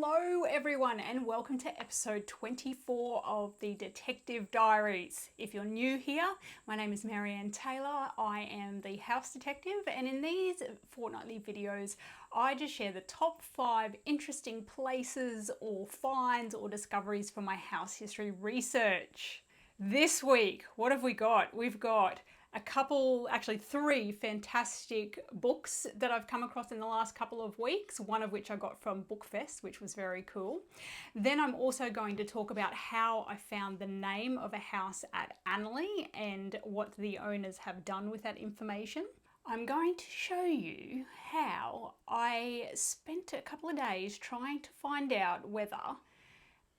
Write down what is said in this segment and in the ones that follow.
Hello everyone and welcome to episode 24 of the Detective Diaries. If you're new here, my name is Marianne Taylor. I am the house detective, and in these fortnightly videos I just share the top 5 interesting places or finds or discoveries from my house history research. This week, what have we got? We've got a couple, actually 3 fantastic books that I've come across in the last couple of weeks, one of which I got from Bookfest, which was very cool. Then I'm also going to talk about how I found the name of a house at Annerley and what the owners have done with that information. I'm going to show you how I spent a couple of days trying to find out whether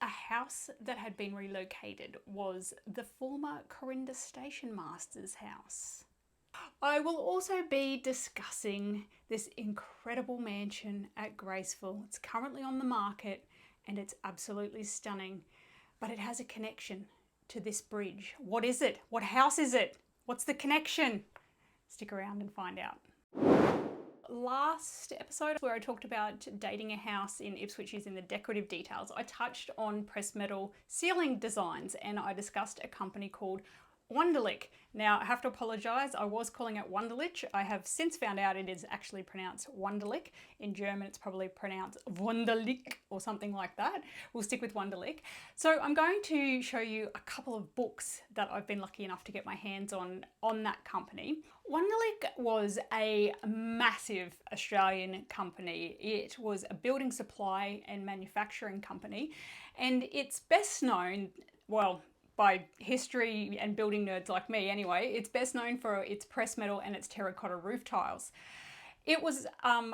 a house that had been relocated was the former Corinda station master's house. I will also be discussing this incredible mansion at Graceville. It's currently on the market and it's absolutely stunning, but it has a connection to this bridge. What is it? What house is it? What's the connection? Stick around and find out. Last episode, where I talked about dating a house in Ipswich using the decorative details, I touched on pressed metal ceiling designs and I discussed a company called Wunderlich. Now, I have to apologise, I was calling it Wunderlich. I have since found out it is actually pronounced Wunderlich. In German, it's probably pronounced Wunderlich or something like that. We'll stick with Wunderlich. So I'm going to show you a couple of books that I've been lucky enough to get my hands on that company. Wunderlich was a massive Australian company. It was a building supply and manufacturing company, and it's best known, well, by history and building nerds like me anyway, it's best known for its pressed metal and its terracotta roof tiles. It was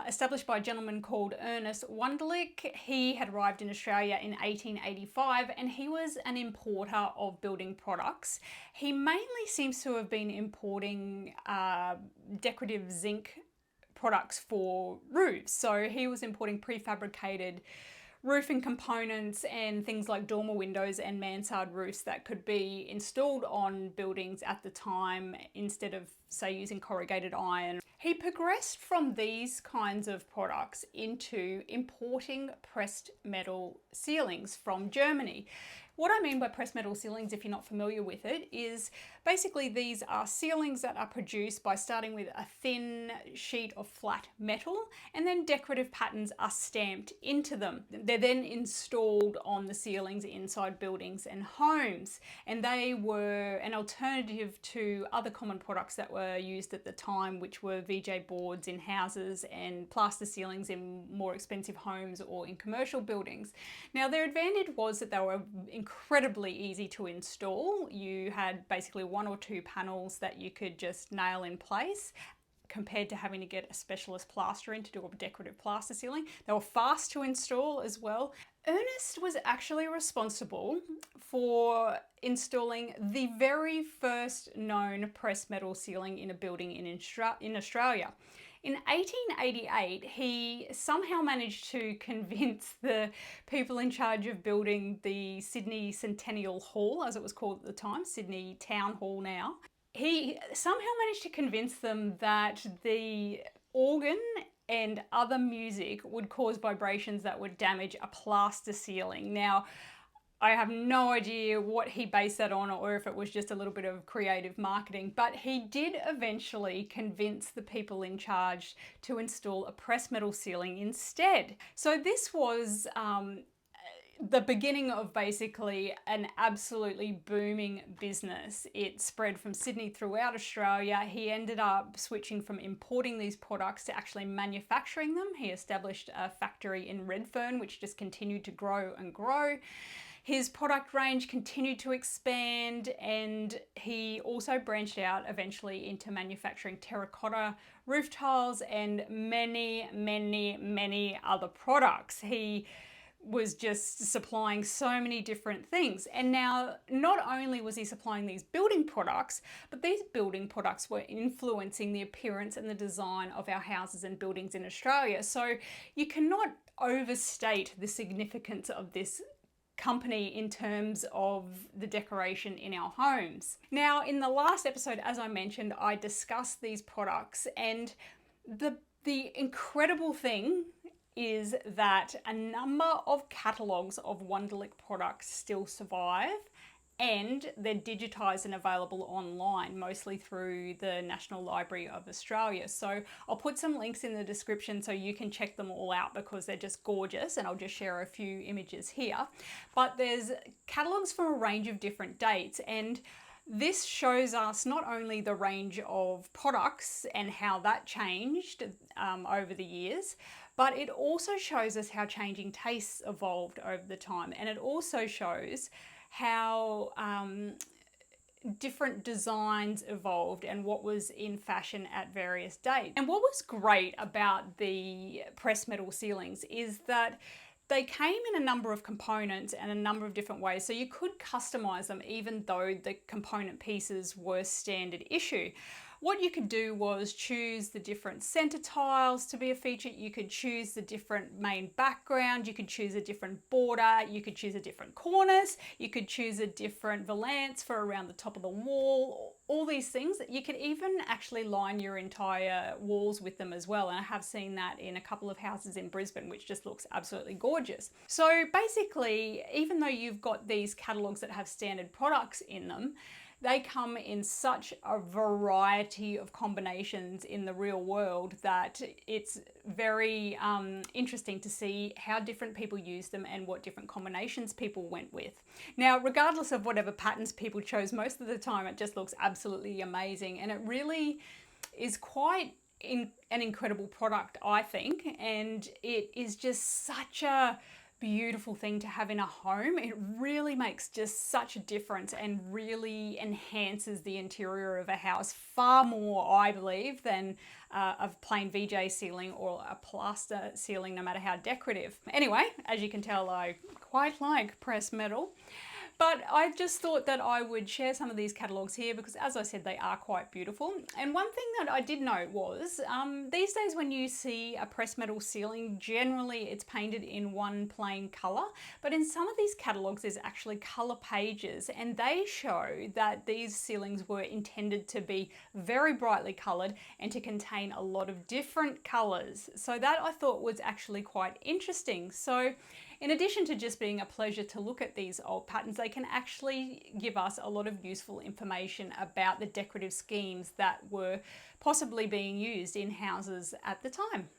established by a gentleman called Ernest Wunderlich. He had arrived in Australia in 1885 and he was an importer of building products. He mainly seems to have been importing decorative zinc products for roofs. So he was importing prefabricated roofing components and things like dormer windows and mansard roofs that could be installed on buildings at the time instead of, say, using corrugated iron. He progressed from these kinds of products into importing pressed metal ceilings from Germany. What I mean by pressed metal ceilings, if you're not familiar with it, is basically these are ceilings that are produced by starting with a thin sheet of flat metal and then decorative patterns are stamped into them. They're then installed on the ceilings inside buildings and homes, and they were an alternative to other common products that were used at the time, which were VJ boards in houses and plaster ceilings in more expensive homes or in commercial buildings. Now, their advantage was that they were incredibly easy to install. You had basically 1 or 2 panels that you could just nail in place, compared to having to get a specialist plaster in to do a decorative plaster ceiling. They were fast to install as well. Ernest was actually responsible for installing the very first known pressed metal ceiling in a building in Australia. In 1888, he somehow managed to convince the people in charge of building the Sydney Centennial Hall, as it was called at the time, Sydney Town Hall now. He somehow managed to convince them that the organ and other music would cause vibrations that would damage a plaster ceiling. Now, I have no idea what he based that on or if it was just a little bit of creative marketing, but he did eventually convince the people in charge to install a pressed metal ceiling instead. So this was the beginning of basically an absolutely booming business. It spread from Sydney throughout Australia. He ended up switching from importing these products to actually manufacturing them. He established a factory in Redfern, which just continued to grow and grow. His product range continued to expand, and he also branched out eventually into manufacturing terracotta roof tiles and many, many, many other products. He was just supplying so many different things. And now, not only was he supplying these building products, but these building products were influencing the appearance and the design of our houses and buildings in Australia. So you cannot overstate the significance of this company in terms of the decoration in our homes. Now, in the last episode, as I mentioned, I discussed these products, and the incredible thing is that a number of catalogues of Wunderlich products still survive, and they're digitised and available online, mostly through the National Library of Australia. So I'll put some links in the description so you can check them all out because they're just gorgeous, and I'll just share a few images here. But there's catalogues from a range of different dates, and this shows us not only the range of products and how that changed over the years, but it also shows us how changing tastes evolved over the time, and it also shows how different designs evolved and what was in fashion at various dates. And what was great about the pressed metal ceilings is that they came in a number of components and a number of different ways, so you could customize them even though the component pieces were standard issue. What you could do was choose the different center tiles to be a feature. You could choose the different main background. You could choose a different border. You could choose a different cornice. You could choose a different valance for around the top of the wall. All these things. You could even actually line your entire walls with them as well. And I have seen that in a couple of houses in Brisbane, which just looks absolutely gorgeous. So basically, even though you've got these catalogues that have standard products in them, they come in such a variety of combinations in the real world that it's very interesting to see how different people use them and what different combinations people went with. Now, regardless of whatever patterns people chose, most of the time it just looks absolutely amazing, and it really is quite an incredible product, I think, and it is just such a beautiful thing to have in a home. It really makes just such a difference and really enhances the interior of a house far more, I believe, than a plain VJ ceiling or a plaster ceiling, no matter how decorative. Anyway, as you can tell, I quite like pressed metal. But I just thought that I would share some of these catalogues here because, as I said, they are quite beautiful. And one thing that I did note was these days when you see a pressed metal ceiling, generally it's painted in one plain colour. But in some of these catalogues, there's actually colour pages, and they show that these ceilings were intended to be very brightly coloured and to contain a lot of different colours. So that I thought was actually quite interesting. So in addition to just being a pleasure to look at these old patterns, they can actually give us a lot of useful information about the decorative schemes that were possibly being used in houses at the time.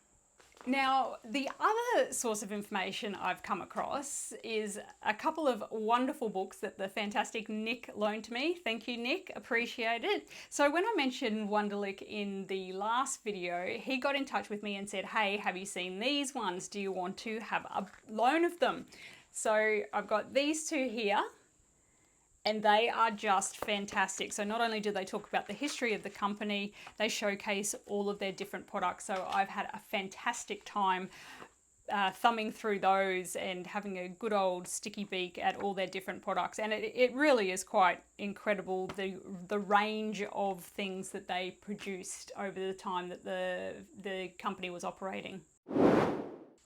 Now, the other source of information I've come across is a couple of wonderful books that the fantastic Nick loaned to me. Thank you, Nick, appreciate it. So when I mentioned Wunderlich in the last video, he got in touch with me and said, hey, have you seen these ones? Do you want to have a loan of them? So I've got these two here, and they are just fantastic. So not only do they talk about the history of the company, they showcase all of their different products. So I've had a fantastic time thumbing through those and having a good old sticky beak at all their different products. And it really is quite incredible, the range of things that they produced over the time that the company was operating.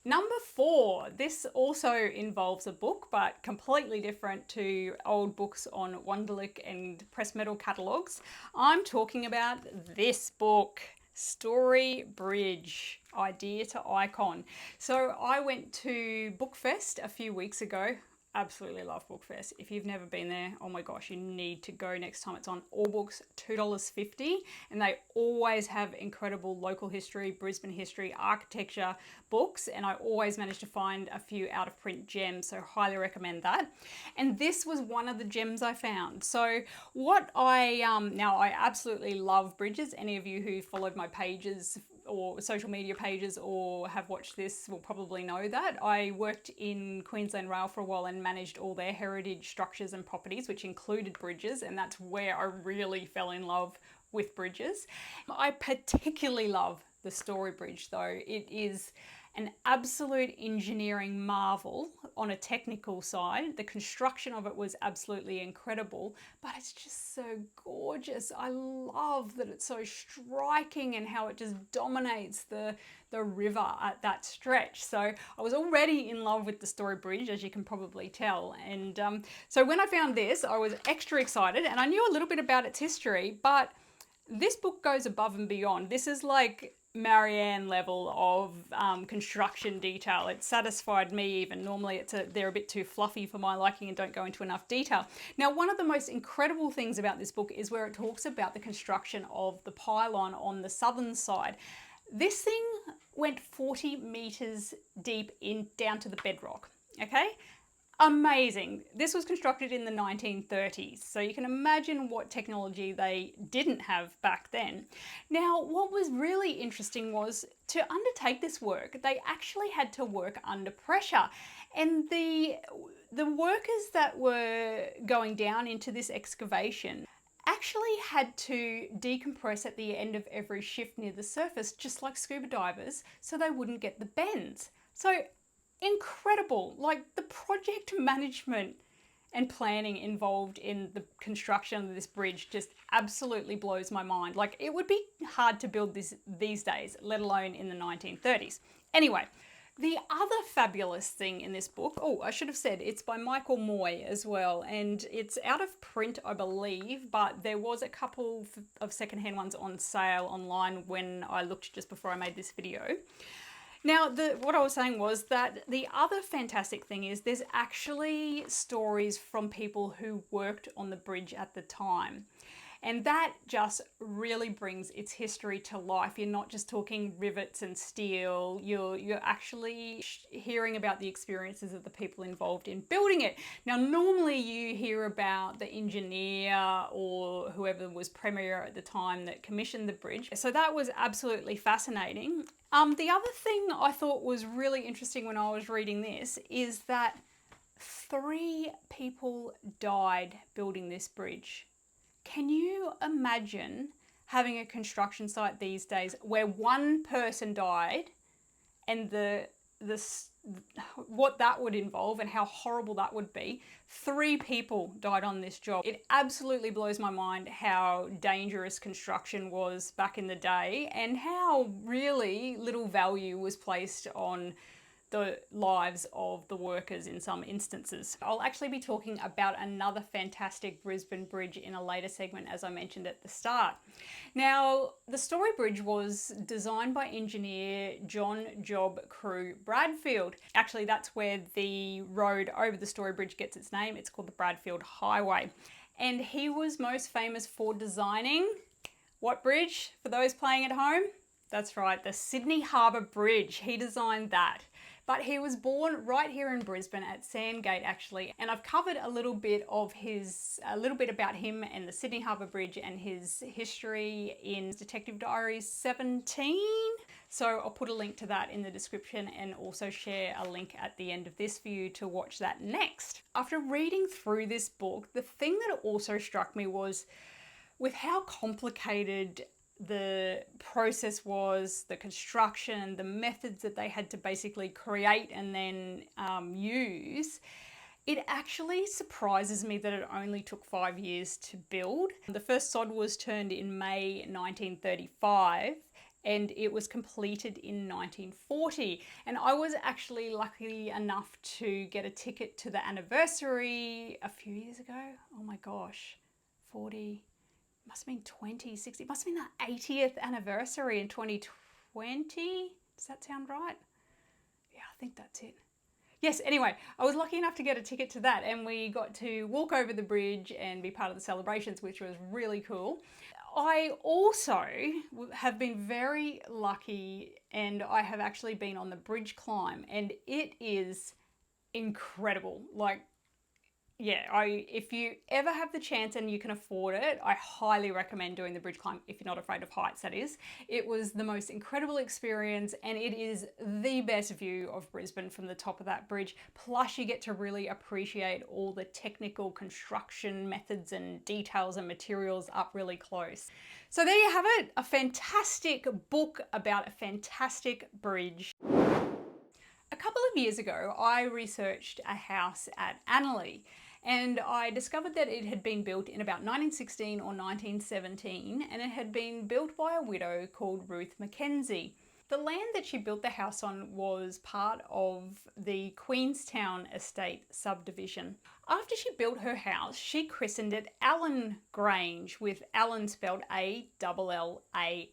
Number 4, this also involves a book, but completely different to old books on Wunderlich and pressed metal catalogues. I'm talking about this book, Story Bridge, Idea to Icon. So I went to Bookfest a few weeks ago. Absolutely love Bookfest. If you've never been there, oh my gosh, you need to go next time. It's on all books, $2.50, and they always have incredible local history, Brisbane history, architecture books, and I always manage to find a few out of print gems, so highly recommend that. And this was one of the gems I found. So what now I absolutely love bridges. Any of you who followed my pages or social media pages or have watched this will probably know that. I worked in Queensland Rail for a while and managed all their heritage structures and properties, which included bridges, and that's where I really fell in love with bridges. I particularly love the Story Bridge though. It is an absolute engineering marvel on a technical side. The construction of it was absolutely incredible, but it's just so gorgeous. I love that it's so striking and how it just dominates the river at that stretch. So I was already in love with the Story Bridge, as you can probably tell. And so when I found this, I was extra excited, and I knew a little bit about its history, but this book goes above and beyond. This is like Marianne level of construction detail. It satisfied me even. Normally they're a bit too fluffy for my liking and don't go into enough detail. Now, one of the most incredible things about this book is where it talks about the construction of the pylon on the southern side. This thing went 40 meters deep down to the bedrock, okay? Amazing. This was constructed in the 1930s, so you can imagine what technology they didn't have back then. Now, what was really interesting was to undertake this work, they actually had to work under pressure. And the workers that were going down into this excavation actually had to decompress at the end of every shift near the surface, just like scuba divers, so they wouldn't get the bends. So incredible. Like, the project management and planning involved in the construction of this bridge just absolutely blows my mind. Like, it would be hard to build this these days, let alone in the 1930s. Anyway, the other fabulous thing in this book, oh, I should have said it's by Michael Moy as well, and it's out of print, I believe, but there was a couple of secondhand ones on sale online when I looked just before I made this video. Now, what I was saying was that the other fantastic thing is there's actually stories from people who worked on the bridge at the time. And that just really brings its history to life. You're not just talking rivets and steel, you're actually hearing about the experiences of the people involved in building it. Now, normally you hear about the engineer or whoever was premier at the time that commissioned the bridge. So that was absolutely fascinating. The other thing I thought was really interesting when I was reading this is that 3 people died building this bridge. Can you imagine having a construction site these days where 1 person died and what that would involve and how horrible that would be? 3 people died on this job. It absolutely blows my mind how dangerous construction was back in the day and how really little value was placed on the lives of the workers in some instances. I'll actually be talking about another fantastic Brisbane bridge in a later segment, as I mentioned at the start. Now, the Story Bridge was designed by engineer John Job Crew Bradfield. Actually, that's where the road over the Story Bridge gets its name. It's called the Bradfield Highway. And he was most famous for designing what bridge, for those playing at home? That's right, the Sydney Harbour Bridge. He designed that. But he was born right here in Brisbane at Sandgate, actually. And I've covered a little bit about him and the Sydney Harbour Bridge and his history in Detective Diaries 17. So I'll put a link to that in the description and also share a link at the end of this for you to watch that next. After reading through this book, the thing that also struck me was with how complicated the process was, the construction, the methods that they had to basically create and then use. It actually surprises me that it only took 5 years to build. The first sod was turned in May 1935 and it was completed in 1940. And I was actually lucky enough to get a ticket to the anniversary a few years ago. Oh my gosh, 40. Must have been 2060, must have been the 80th anniversary in 2020. Does that sound right? Yeah, I think that's it. Yes, anyway, I was lucky enough to get a ticket to that and we got to walk over the bridge and be part of the celebrations, which was really cool. I also have been very lucky and I have actually been on the bridge climb and it is incredible. Like, yeah, if you ever have the chance and you can afford it, I highly recommend doing the bridge climb if you're not afraid of heights, that is. It was the most incredible experience and it is the best view of Brisbane from the top of that bridge. Plus you get to really appreciate all the technical construction methods and details and materials up really close. So there you have it, a fantastic book about a fantastic bridge. A couple of years ago, I researched a house at Annerley and I discovered that it had been built in about 1916 or 1917 and it had been built by a widow called Ruth Mackenzie. The land that she built the house on was part of the Queenstown estate subdivision. After she built her house, she christened it Allen Grange, with Allen spelled A-L-L-A-N.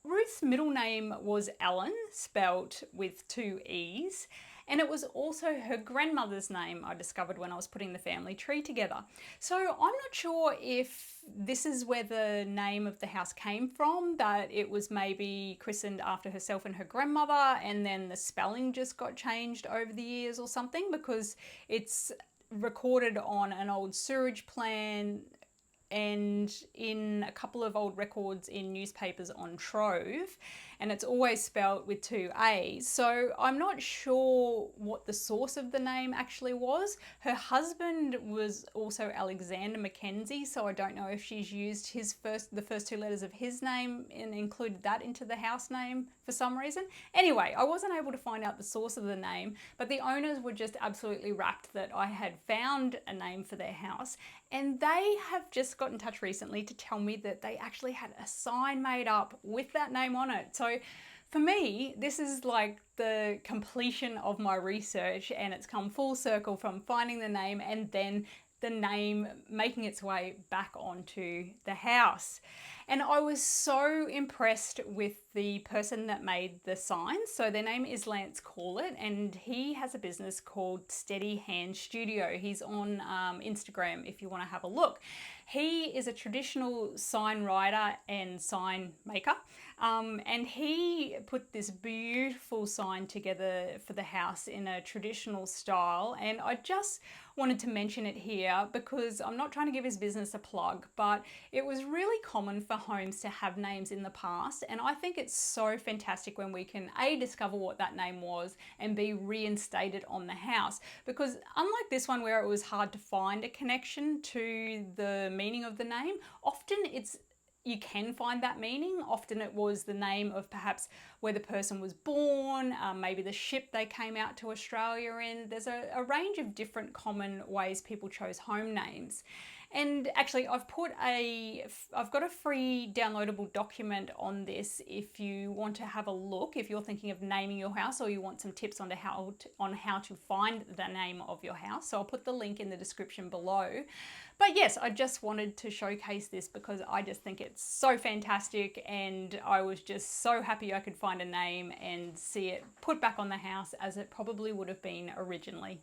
Ruth Elizabeth's middle name was Ellen, spelt with 2 E's. And it was also her grandmother's name, I discovered when I was putting the family tree together. So I'm not sure if this is where the name of the house came from, that it was maybe christened after herself and her grandmother, and then the spelling just got changed over the years or something, because it's recorded on an old sewerage plan and in a couple of old records in newspapers on Trove, and it's always spelt with 2 A's. So I'm not sure what the source of the name actually was. Her husband was also Alexander Mackenzie, so I don't know if she's used the first 2 letters of his name and included that into the house name for some reason. Anyway, I wasn't able to find out the source of the name, but the owners were just absolutely rapt that I had found a name for their house, and they have just got in touch recently to tell me that they actually had a sign made up with that name on it. So for me, this is like the completion of my research, and it's come full circle from finding the name and then the name making its way back onto the house. And I was so impressed with the person that made the signs. So their name is Lance Corlett, and he has a business called Steady Hand Studio. He's on Instagram if you want to have a look. He is a traditional sign writer and sign maker, and he put this beautiful sign together for the house in a traditional style, and I just wanted to mention it here because I'm not trying to give his business a plug, but it was really common for homes to have names in the past, and I think it's so fantastic when we can A, discover what that name was, and B, reinstate it on the house, because unlike this one where it was hard to find a connection to the meaning of the name, often you can find that meaning. Often it was the name of perhaps where the person was born, maybe the ship they came out to Australia in. There's a range of different common ways people chose home names. And actually I've got a free downloadable document on this if you want to have a look, if you're thinking of naming your house or you want some tips on how to find the name of your house. So I'll put the link in the description below. But yes, I just wanted to showcase this because I just think it's so fantastic, and I was just so happy I could find a name and see it put back on the house as it probably would have been originally.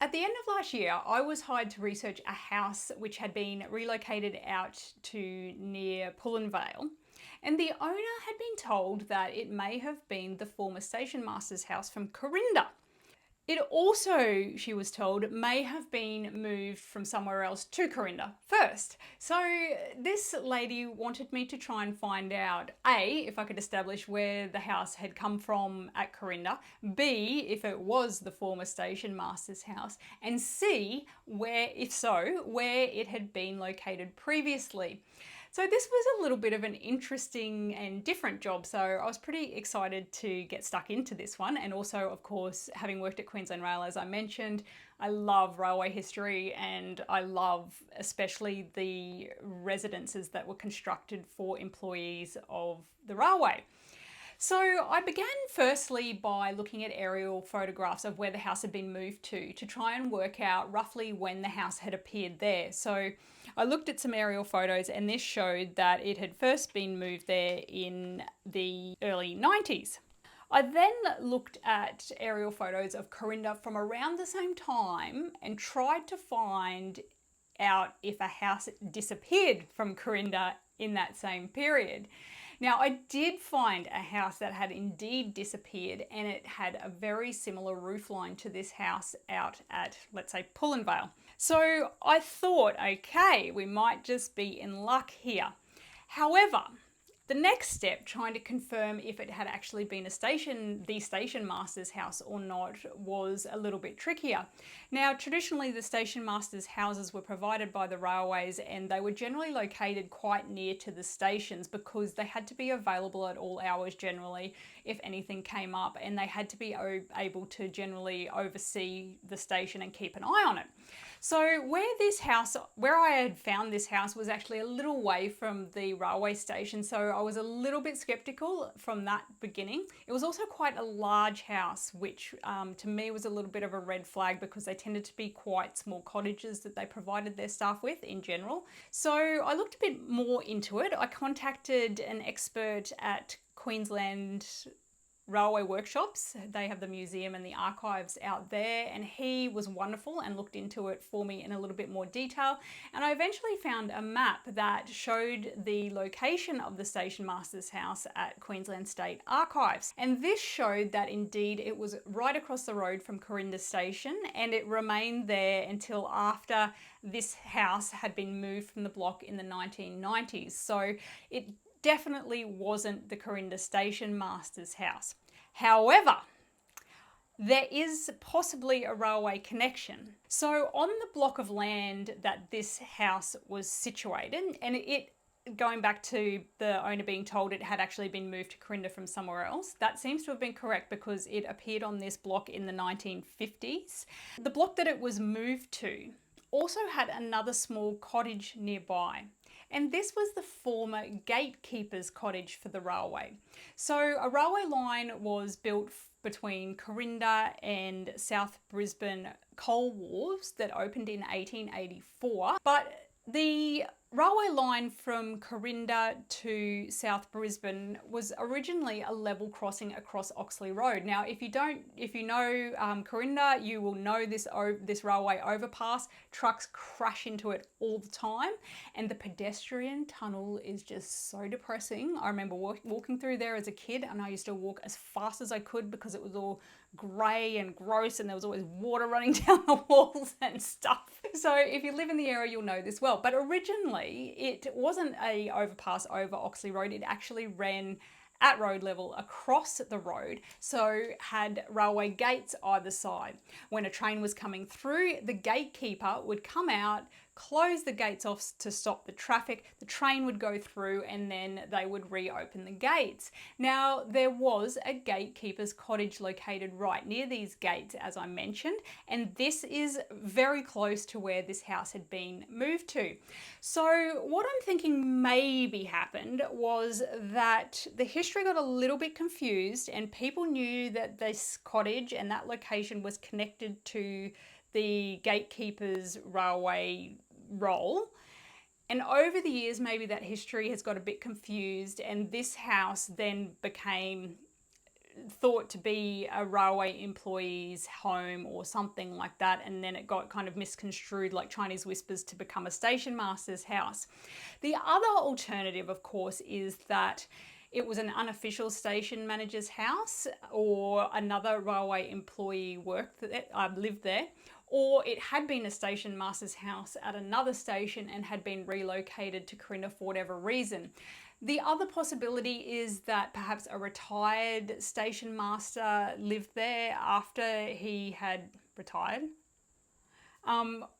At the end of last year, I was hired to research a house which had been relocated out to near Pullen Vale, and the owner had been told that it may have been the former station master's house from Corinda. It also, she was told, may have been moved from somewhere else to Corinda first. So this lady wanted me to try and find out, A, if I could establish where the house had come from at Corinda, B, if it was the former station master's house, and C, where, if so, where it had been located previously. So this was a little bit of an interesting and different job, so I was pretty excited to get stuck into this one. And also, of course, having worked at Queensland Rail, as I mentioned, I love railway history, and I love especially the residences that were constructed for employees of the railway. So I began firstly by looking at aerial photographs of where the house had been moved to try and work out roughly when the house had appeared there. So I looked at some aerial photos, and this showed that it had first been moved there in the early 90s. I then looked at aerial photos of Corinda from around the same time and tried to find out if a house disappeared from Corinda in that same period. Now, I did find a house that had indeed disappeared, and it had a very similar roofline to this house out at, let's say, Pullen Vale. So I thought, okay, we might just be in luck here. However, the next step, trying to confirm if it had actually been the station master's house or not, was a little bit trickier. Now, traditionally the station master's houses were provided by the railways, and they were generally located quite near to the stations because they had to be available at all hours generally if anything came up, and they had to be able to generally oversee the station and keep an eye on it. So where I had found this house was actually a little way from the railway station, so I was a little bit skeptical from that beginning. It was also quite a large house, which to me was a little bit of a red flag because they tended to be quite small cottages that they provided their staff with in general. So I looked a bit more into it. I contacted an expert at Queensland Railway Workshops. They have the museum and the archives out there, and he was wonderful and looked into it for me in a little bit more detail. And I eventually found a map that showed the location of the station master's house at Queensland State Archives. And this showed that indeed it was right across the road from Corinda station, and it remained there until after this house had been moved from the block in the 1990s. So it definitely wasn't the Corinda station master's house. However, there is possibly a railway connection. So on the block of land that this house was situated, and going back to the owner being told it had actually been moved to Corinda from somewhere else, that seems to have been correct because it appeared on this block in the 1950s. The block that it was moved to also had another small cottage nearby. And this was the former gatekeeper's cottage for the railway. So a railway line was built between Corinda and South Brisbane coal wharves that opened in 1884. But the railway line from Corinda to South Brisbane was originally a level crossing across Oxley Road. Now, if you know Corinda, you will know this railway overpass. Trucks crash into it all the time, and the pedestrian tunnel is just so depressing. I remember walking through there as a kid, and I used to walk as fast as I could because it was all grey and gross, and there was always water running down the walls and stuff. So if you live in the area, you'll know this well. But originally, it wasn't a overpass over Oxley Road. It actually ran at road level across the road, so had railway gates either side. When a train was coming through, the gatekeeper would come out, close the gates off to stop the traffic, the train would go through, and then they would reopen the gates. Now, there was a gatekeeper's cottage located right near these gates, as I mentioned, and this is very close to where this house had been moved to. So what I'm thinking maybe happened was that the history got a little bit confused, and people knew that this cottage and that location was connected to the gatekeeper's railway role. And over the years, maybe that history has got a bit confused, and this house then became thought to be a railway employee's home or something like that, and then it got kind of misconstrued like Chinese whispers to become a station master's house. The other alternative, of course, is that it was an unofficial station manager's house, or another railway employee lived there, or it had been a station master's house at another station and had been relocated to Corinda for whatever reason. The other possibility is that perhaps a retired station master lived there after he had retired.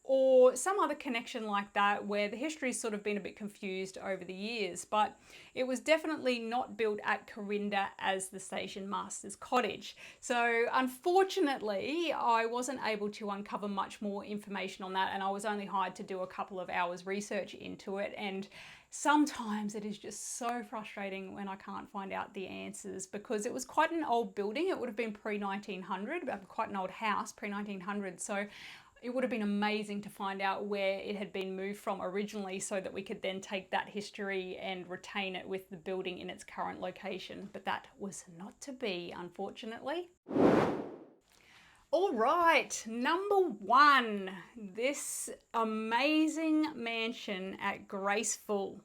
Or some other connection like that, where the history's sort of been a bit confused over the years. But it was definitely not built at Corinda as the station master's cottage. So unfortunately, I wasn't able to uncover much more information on that, and I was only hired to do a couple of hours research into it. And sometimes it is just so frustrating when I can't find out the answers, because it was quite an old building. It would have been pre-1900, but quite an old house, pre-1900. So it would have been amazing to find out where it had been moved from originally, so that we could then take that history and retain it with the building in its current location. But that was not to be, unfortunately. All right, number one, this amazing mansion at Graceville.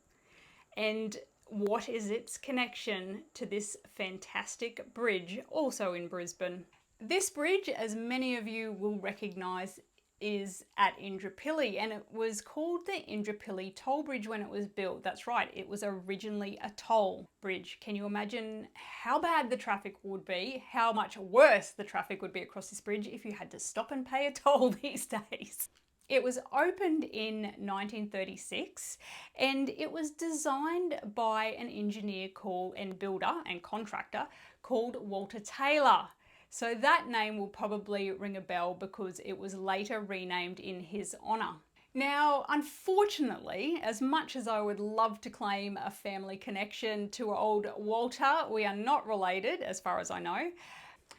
And what is its connection to this fantastic bridge, also in Brisbane? This bridge, as many of you will recognise, is at Indooroopilly, and it was called the Indooroopilly Toll Bridge when it was built. That's right, it was originally a toll bridge. Can you imagine how bad the traffic would be, how much worse the traffic would be across this bridge if you had to stop and pay a toll these days? It was opened in 1936, and it was designed by an engineer and builder and contractor called Walter Taylor. So that name will probably ring a bell because it was later renamed in his honour. Now, unfortunately, as much as I would love to claim a family connection to old Walter, we are not related as far as I know.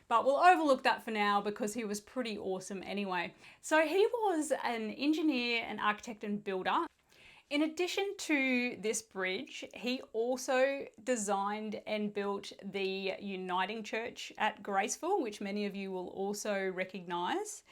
But we'll overlook that for now because he was pretty awesome anyway. So he was an engineer, an architect and builder. In addition to this bridge, he also designed and built the Uniting Church at Graceville, which many of you will also recognise.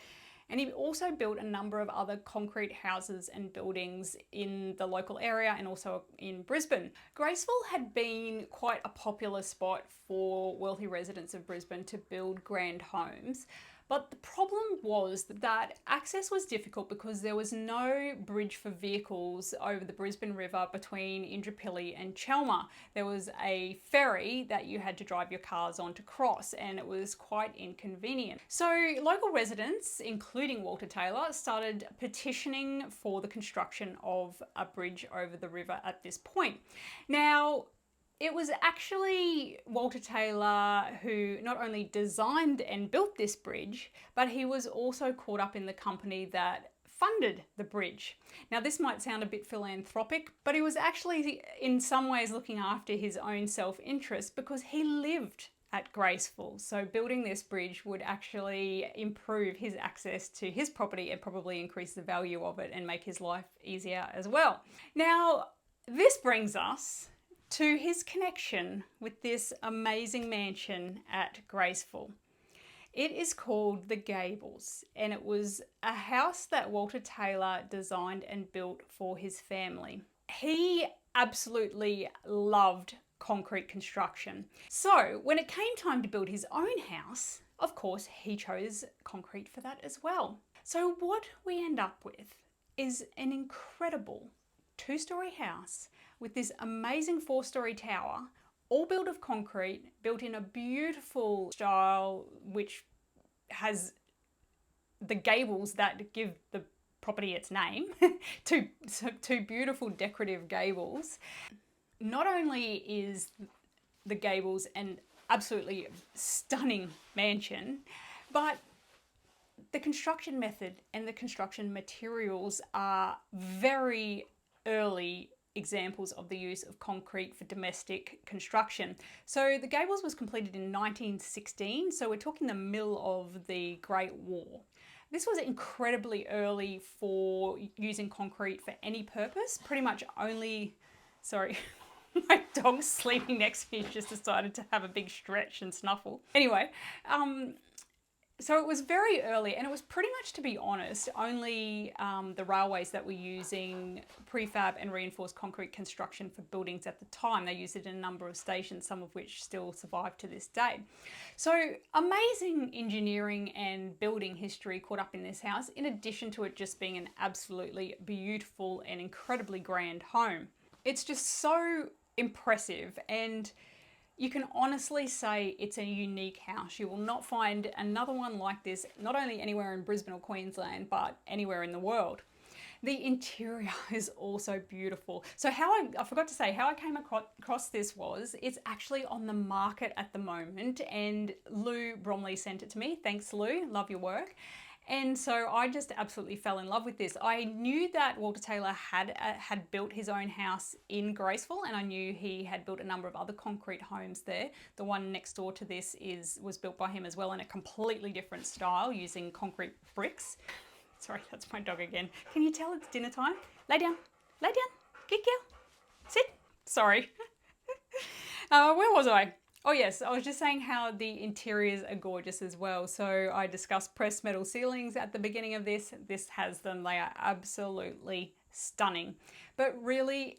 And he also built a number of other concrete houses and buildings in the local area and also in Brisbane. Graceville had been quite a popular spot for wealthy residents of Brisbane to build grand homes. But the problem was that access was difficult because there was no bridge for vehicles over the Brisbane River between Indooroopilly and Chelmer. There was a ferry that you had to drive your cars on to cross, and it was quite inconvenient. So local residents, including Walter Taylor, started petitioning for the construction of a bridge over the river at this point. Now, it was actually Walter Taylor who not only designed and built this bridge, but he was also caught up in the company that funded the bridge. Now, this might sound a bit philanthropic, but he was actually in some ways looking after his own self-interest because he lived at Graceville. So building this bridge would actually improve his access to his property and probably increase the value of it and make his life easier as well. Now, this brings us to his connection with this amazing mansion at Graceville. It is called the Gables, and it was a house that Walter Taylor designed and built for his family. He absolutely loved concrete construction. So when it came time to build his own house, of course, he chose concrete for that as well. So what we end up with is an incredible two-story house with this amazing four-story tower, all built of concrete, built in a beautiful style which has the gables that give the property its name. two beautiful decorative gables. Not only is the Gables an absolutely stunning mansion, but the construction method and the construction materials are very early examples of the use of concrete for domestic construction. So the Gables was completed in 1916, so we're talking the middle of the Great War. This was incredibly early for using concrete for any purpose, pretty much only, sorry, my dog's sleeping next to me. He's just decided to have a big stretch and snuffle. Anyway, so it was very early, and it was pretty much, to be honest, only the railways that were using prefab and reinforced concrete construction for buildings at the time. They used it in a number of stations, some of which still survive to this day. So amazing engineering and building history caught up in this house, in addition to it just being an absolutely beautiful and incredibly grand home. It's just so impressive, and you can honestly say it's a unique house. You will not find another one like this, not only anywhere in Brisbane or Queensland, but anywhere in the world. The interior is also beautiful. So I forgot to say, how I came across this was, it's actually on the market at the moment, and Lou Bromley sent it to me. Thanks, Lou, love your work. And so I just absolutely fell in love with this. I knew that Walter Taylor had built his own house in Graceville, and I knew he had built a number of other concrete homes there. The one next door to this was built by him as well in a completely different style using concrete bricks. Sorry, that's my dog again. Can you tell it's dinner time? Lay down, good girl, sit. Sorry. Where was I? Oh yes, I was just saying how the interiors are gorgeous as well. So I discussed pressed metal ceilings at the beginning of this. This has them. They are absolutely stunning. But really,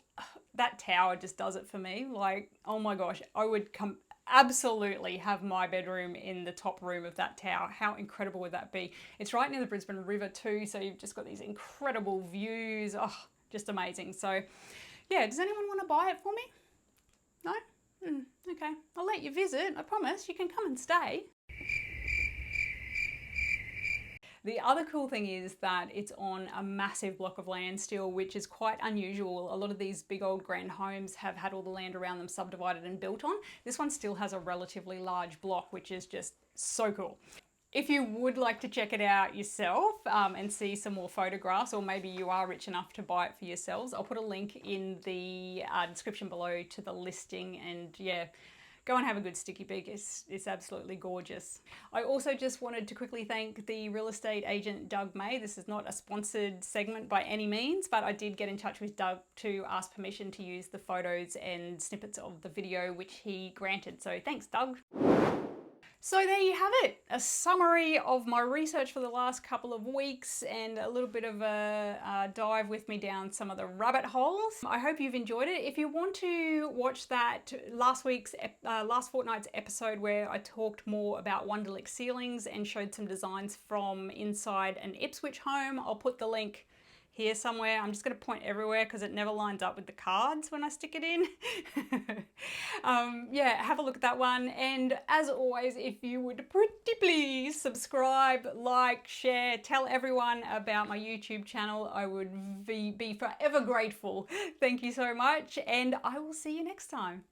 that tower just does it for me. Like, oh my gosh, I would absolutely have my bedroom in the top room of that tower. How incredible would that be? It's right near the Brisbane River too, so you've just got these incredible views. Oh, just amazing. So yeah, does anyone want to buy it for me? No? Okay, I'll let you visit, I promise. You can come and stay. The other cool thing is that it's on a massive block of land still, which is quite unusual. A lot of these big old grand homes have had all the land around them subdivided and built on. This one still has a relatively large block, which is just so cool. If you would like to check it out yourself and see some more photographs, or maybe you are rich enough to buy it for yourselves, I'll put a link in the description below to the listing, and yeah, go and have a good sticky peek. It's absolutely gorgeous. I also just wanted to quickly thank the real estate agent Doug May. This is not a sponsored segment by any means, but I did get in touch with Doug to ask permission to use the photos and snippets of the video, which he granted. So thanks, Doug. So there you have it, a summary of my research for the last couple of weeks and a little bit of a dive with me down some of the rabbit holes. I hope you've enjoyed it. If you want to watch that last fortnight's episode where I talked more about Wunderlich ceilings and showed some designs from inside an Ipswich home, I'll put the link here somewhere. I'm just going to point everywhere because it never lines up with the cards when I stick it in. Yeah, have a look at that one. And as always, if you would pretty please subscribe, like, share, tell everyone about my YouTube channel, I would be forever grateful. Thank you so much, and I will see you next time.